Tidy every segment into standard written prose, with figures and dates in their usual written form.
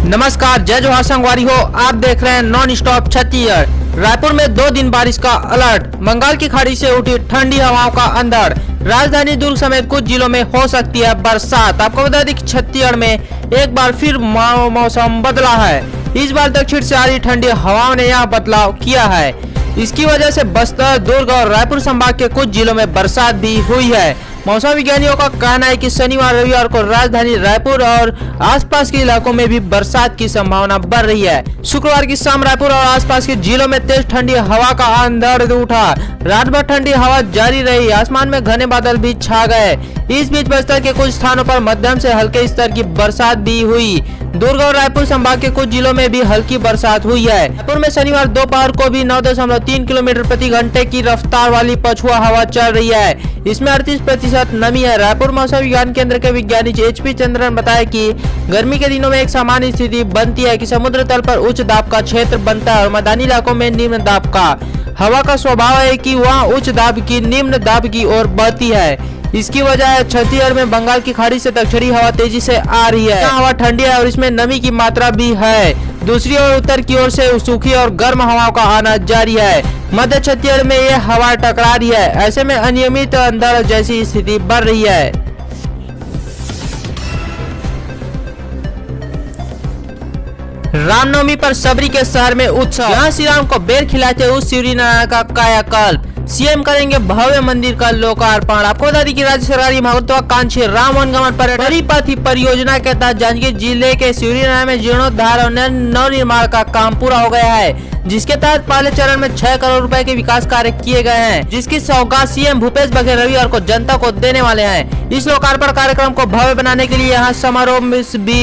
नमस्कार, जय जोहार संगवारी हो। आप देख रहे हैं नॉन स्टॉप छत्तीसगढ़। रायपुर में 2 दिन बारिश का अलर्ट। बंगाल की खाड़ी से उठी ठंडी हवाओं का अंधड़। राजधानी दुर्ग समेत कुछ जिलों में हो सकती है बरसात। आपको बता दें कि छत्तीसगढ़ में एक बार फिर मौसम बदला है। इस बार दक्षिण से आ रही ठंडी हवाओं ने यहाँ बदलाव किया है। इसकी वजह से बस्तर, दुर्ग और रायपुर संभाग के कुछ जिलों में बरसात भी हुई है। मौसम विज्ञानियों का कहना है कि शनिवार रविवार को राजधानी रायपुर और आसपास के इलाकों में भी बरसात की संभावना बढ़ रही है। शुक्रवार की शाम रायपुर और आसपास के जिलों में तेज ठंडी हवा का अंधड़ उठा। रात भर ठंडी हवा जारी रही। आसमान में घने बादल भी छा गए। इस बीच बस्तर के कुछ स्थानों पर मध्यम से हल्के स्तर की बरसात भी हुई। दुर्ग और रायपुर संभाग के कुछ जिलों में भी हल्की बरसात हुई है। रायपुर में शनिवार दोपहर को भी 9.3 किलोमीटर प्रति घंटे की रफ्तार वाली पछुआ हवा चल रही है। इसमें 38% नमी है। रायपुर मौसम विज्ञान केंद्र के विज्ञानी HP चंद्रन ने बताया कि गर्मी के दिनों में एक सामान्य स्थिति बनती है कि समुद्र तल पर उच्च दाब का क्षेत्र बनता है और मैदानी इलाकों में निम्न दाब का। हवा का स्वभाव है कि वहाँ उच्च दाब की निम्न दाब की ओर बढ़ती है। इसकी वजह छत्तीसगढ़ में बंगाल की खाड़ी से दक्षिणी हवा तेजी से आ रही है। यहाँ हवा ठंडी है और इसमें नमी की मात्रा भी है। दूसरी ओर उत्तर की ओर से सूखी और गर्म हवाओं का आना जारी है। मध्य छत्तीसगढ़ में ये हवा टकरा रही है। ऐसे में अनियमित अंधड़ जैसी स्थिति बढ़ रही है। रामनवमी पर सबरी के शहर में उत्सव। यहाँ श्री राम को बेर खिलाते हुए सूर्य नारायण का कायाकल्प। सीएम करेंगे भव्य मंदिर का लोकार्पण। आपको बता दें कि राज्य सरकार की महत्वाकांक्षी राम वनगमन परिपथ परियोजना के तहत जांजगीर जिले के सूर्यनारायण में जीर्णोद्धार और नवनिर्माण का काम पूरा हो गया है, जिसके तहत पहले चरण में 6 करोड़ रुपए के विकास कार्य किए गए हैं, जिसकी सौगात सीएम भूपेश बघेल रविवार को जनता को देने वाले हैं। इस लोकार्पण कार्यक्रम को भव्य बनाने के लिए यहाँ समारोह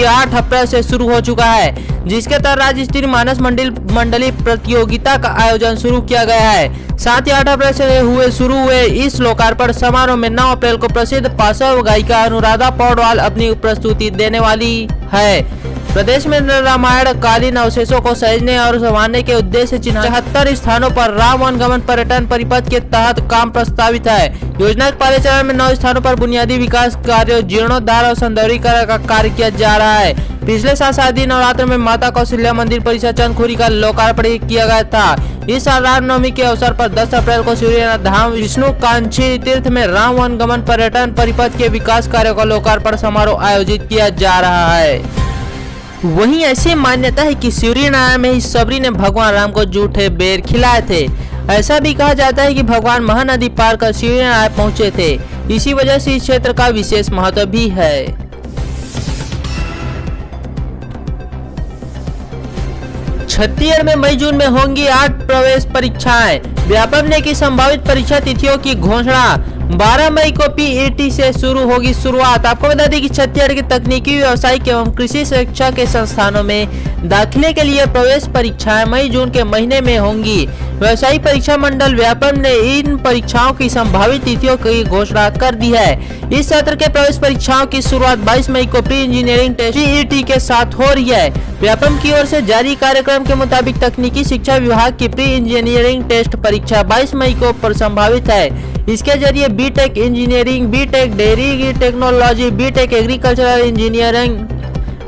8 अप्रैल से शुरू हो चुका है, जिसके तहत राज्य स्तरीय मानस मंडली प्रतियोगिता का आयोजन शुरू किया गया है। साथ ही 8 अप्रैल से शुरू हुए इस लोकार्पण समारोह में 9 अप्रैल को प्रसिद्ध पार्श्व गायिका अनुराधा पौडवाल अपनी प्रस्तुति देने वाली है। प्रदेश में रामायण कालीन अवशेषों को सहेजने और संभालने के उद्देश्य से 73 स्थानों पर राम वनगमन पर्यटन परिपथ के तहत काम प्रस्तावित है। योजना के पहले चरण में 9 स्थानों पर बुनियादी विकास कार्य, जीर्णोद्धार और सौंदर्यीकरण का कार्य किया जा रहा है। पिछले साल शारदीय नवरात्र में माता कौशल्या मंदिर परिसर चंदखुरी का लोकार्पण किया गया था। इस साल रामनवमी के अवसर पर 10 अप्रैल को सूर्यनाथ धाम विष्णुकांक्षी तीर्थ में राम वनगमन पर्यटन परिपथ के विकास कार्य का लोकार्पण समारोह आयोजित किया जा रहा है। वहीं ऐसी मान्यता है कि सूर्यनारायण में ही सबरी ने भगवान राम को जूठे बेर खिलाए थे। ऐसा भी कहा जाता है कि भगवान महानदी पार कर सूर्यनारायण पहुंचे थे। इसी वजह से इस क्षेत्र का विशेष महत्व भी है। छत्तीसगढ़ में मई जून में होंगी 8 प्रवेश परीक्षाएं। व्यापम ने की संभावित परीक्षा तिथियों की घोषणा। 12 मई को PET से शुरू होगी शुरुआत। आपको बता दें कि छत्तीसगढ़ के तकनीकी, व्यावसायिक एवं कृषि शिक्षा के संस्थानों में दाखिले के लिए प्रवेश परीक्षाएं मई जून के महीने में होंगी। व्यवसायिक परीक्षा मंडल व्यापम ने इन परीक्षाओं की संभावित तिथियों की घोषणा कर दी है। इस सत्र के प्रवेश परीक्षाओं की शुरुआत 22 मई को प्री इंजीनियरिंग टेस्ट PET के साथ हो रही है। व्यापम की ओर से जारी कार्यक्रम के मुताबिक तकनीकी शिक्षा विभाग की प्री इंजीनियरिंग टेस्ट परीक्षा 22 मई को संभावित है। इसके जरिए BTech engineering, BTech dairy technology, BTech agricultural engineering,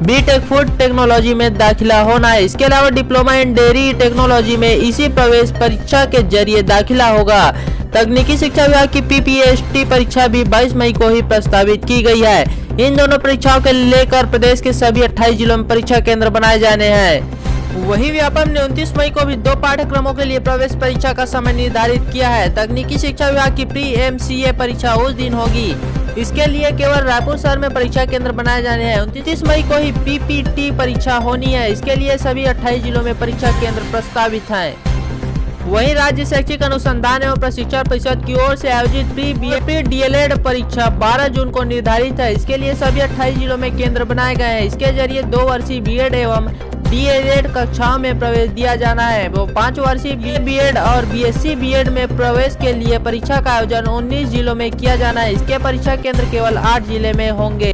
BTech food technology में दाखिला होना है। इसके अलावा डिप्लोमा इन डेयरी टेक्नोलॉजी में इसी प्रवेश परीक्षा के जरिए दाखिला होगा। तकनीकी शिक्षा विभाग की PPST परीक्षा भी 22 मई को ही प्रस्तावित की गई है। इन दोनों परीक्षाओं के लेकर प्रदेश के सभी 28 जिलों में परीक्षा केंद्र बनाए जाने हैं। वहीं व्यापम ने 29 मई को भी 2 पाठ्यक्रमों के लिए प्रवेश परीक्षा का समय निर्धारित किया है। तकनीकी शिक्षा विभाग की प्री MCA परीक्षा उस दिन होगी। इसके लिए केवल रायपुर शहर में परीक्षा केंद्र बनाए जाने हैं। 29 मई को ही PPT परीक्षा होनी है। इसके लिए सभी 28 जिलों में परीक्षा केंद्र प्रस्तावित हैं। वहीं राज्य शैक्षिक अनुसंधान एवं प्रशिक्षण परिषद की ओर से आयोजित प्री BA DLED परीक्षा 12 जून को निर्धारित है। इसके लिए सभी 28 जिलों में केंद्र बनाए गए हैं। इसके जरिए 2 वर्षीय BEd एवं DLED कक्षाओं में प्रवेश दिया जाना है। वो 5 वर्षीय BEd और BSc BEd में प्रवेश के लिए परीक्षा का आयोजन 19 जिलों में किया जाना है। इसके परीक्षा केंद्र केवल 8 जिले में होंगे।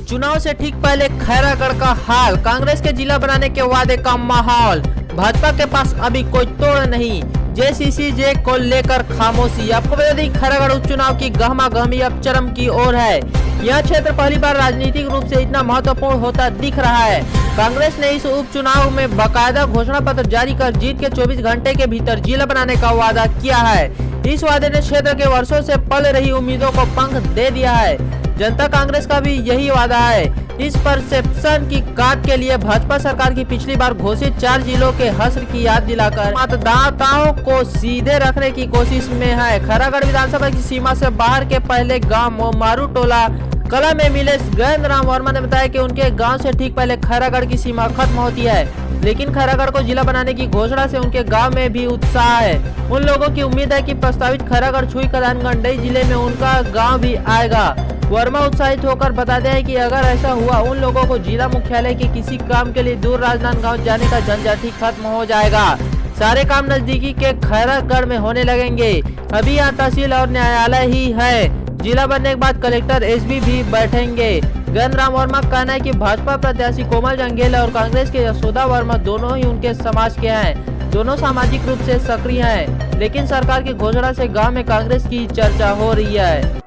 चुनाव से ठीक पहले खैरागढ़ का हाल। कांग्रेस के जिला बनाने के वादे का माहौल। भाजपा के पास अभी कोई तोड़ नहीं। JCCJ को लेकर खामोशी। आपको बता दें खैरागढ़ उपचुनाव की गहमागहमी अब चरम की ओर है। यह क्षेत्र पहली बार राजनीतिक रूप से इतना महत्वपूर्ण होता दिख रहा है। कांग्रेस ने इस उपचुनाव में बाकायदा घोषणा पत्र जारी कर जीत के 24 घंटे के भीतर जिला बनाने का वादा किया है। इस वादे ने क्षेत्र के वर्षों से पल रही उम्मीदों को पंख दे दिया है। जनता कांग्रेस का भी यही वादा है। इस परसेप्शन की काट के लिए भाजपा सरकार की पिछली बार घोषित 4 जिलों के हश्र की याद दिलाकर मतदाताओं को सीधे रखने की कोशिश में है। खैरागढ़ विधानसभा की सीमा से बाहर के पहले गांव मारू टोला कला में मिले गजेंद्र राम वर्मा ने बताया कि उनके गांव से ठीक पहले खैरागढ़ की सीमा खत्म होती है, लेकिन खैरागढ़ को जिला बनाने की घोषणा से उनके गांव में भी उत्साह है। उन लोगों की उम्मीद है कि प्रस्तावित खैरागढ़ छुई कल्याणगंडई जिले में उनका गांव भी आएगा। वर्मा उत्साहित होकर बताते हैं कि अगर ऐसा हुआ उन लोगों को जिला मुख्यालय के किसी काम के लिए दूर राजनांदगांव जाने का झंझट ही खत्म हो जाएगा। सारे काम नजदीकी के खैरागढ़ में होने लगेंगे। अभी यहाँ तहसील और न्यायालय ही है। जिला बनने के बाद कलेक्टर एसपी भी बैठेंगे। गजेंद्र राम वर्मा का कहना है कि भाजपा प्रत्याशी कोमल जंगेल और कांग्रेस के यशोदा वर्मा दोनों ही उनके समाज के हैं। दोनों सामाजिक रूप से सक्रिय हैं, लेकिन सरकार की घोषणा से गांव में कांग्रेस की चर्चा हो रही है।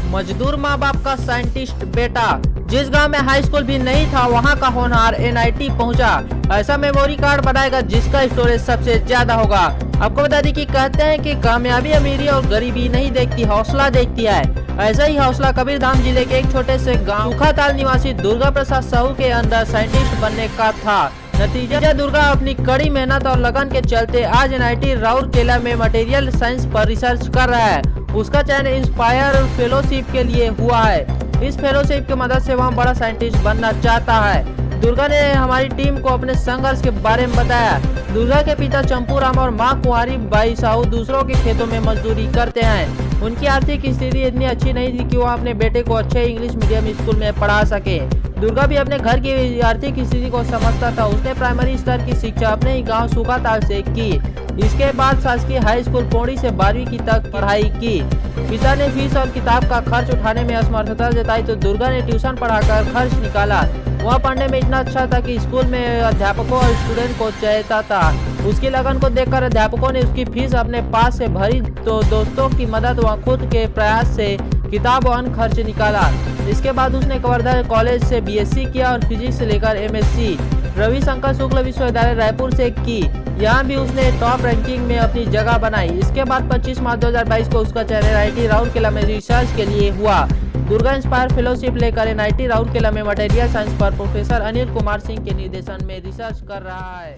मजदूर माँ बाप का साइंटिस्ट बेटा। जिस गांव में हाई स्कूल भी नहीं था वहां का होनहार NIT पहुंचा। ऐसा मेमोरी कार्ड बनाएगा जिसका स्टोरेज सबसे ज्यादा होगा। आपको बता दें कि कहते हैं कि कामयाबी अमीरी और गरीबी नहीं देखती, हौसला देखती है। ऐसा ही हौसला कबीरधाम जिले के एक छोटे से गांव सुखाताल निवासी दुर्गा प्रसाद साहू के अंदर साइंटिस्ट बनने का था। नतीजा दुर्गा अपनी कड़ी मेहनत और लगन के चलते आज NIT राउरकेला में मटेरियल साइंस पर रिसर्च कर रहा है। उसका चयन इंस्पायर फेलोशिप के लिए हुआ है। इस फेलोशिप की मदद से वह बड़ा साइंटिस्ट बनना चाहता है। दुर्गा ने हमारी टीम को अपने संघर्ष के बारे में बताया। दुर्गा के पिता चंपू राम और मां कुंवारी बाई साहू दूसरों के खेतों में मजदूरी करते हैं। उनकी आर्थिक स्थिति इतनी अच्छी नहीं थी कि वो अपने बेटे को अच्छे इंग्लिश मीडियम स्कूल में पढ़ा सके। दुर्गा भी अपने घर की आर्थिक स्थिति को समझता था। उसने प्राइमरी स्तर की शिक्षा अपने ही गाँव सुखाताल से की। इसके बाद शासकीय हाई स्कूल पौड़ी से 12वीं की तक पढ़ाई की। पिता ने फीस और किताब का खर्च उठाने में असमर्थता जताई तो दुर्गा ने ट्यूशन पढ़ाकर खर्च निकाला। वह पढ़ने में इतना अच्छा था कि स्कूल में अध्यापकों और स्टूडेंट को चाहता था। उसकी लगन को देखकर अध्यापकों ने उसकी फीस अपने पास से भरी तो दोस्तों की मदद व खुद के प्रयास से किताब और अन्य खर्च निकाला। इसके बाद उसने कवर्धा कॉलेज से BSc किया और फिजिक्स से लेकर MSc रविशंकर शुक्ल विश्वविद्यालय रायपुर से की। यहाँ भी उसने टॉप रैंकिंग में अपनी जगह बनाई। इसके बाद 25 मार्च 2022 को उसका चयन NIT राउरकेला में रिसर्च के लिए हुआ। दुर्गा इंस्पायर फेलोशिप लेकर NIT राउरकेला में मटेरियल साइंस पर प्रोफेसर अनिल कुमार सिंह के निर्देशन में रिसर्च कर रहा है।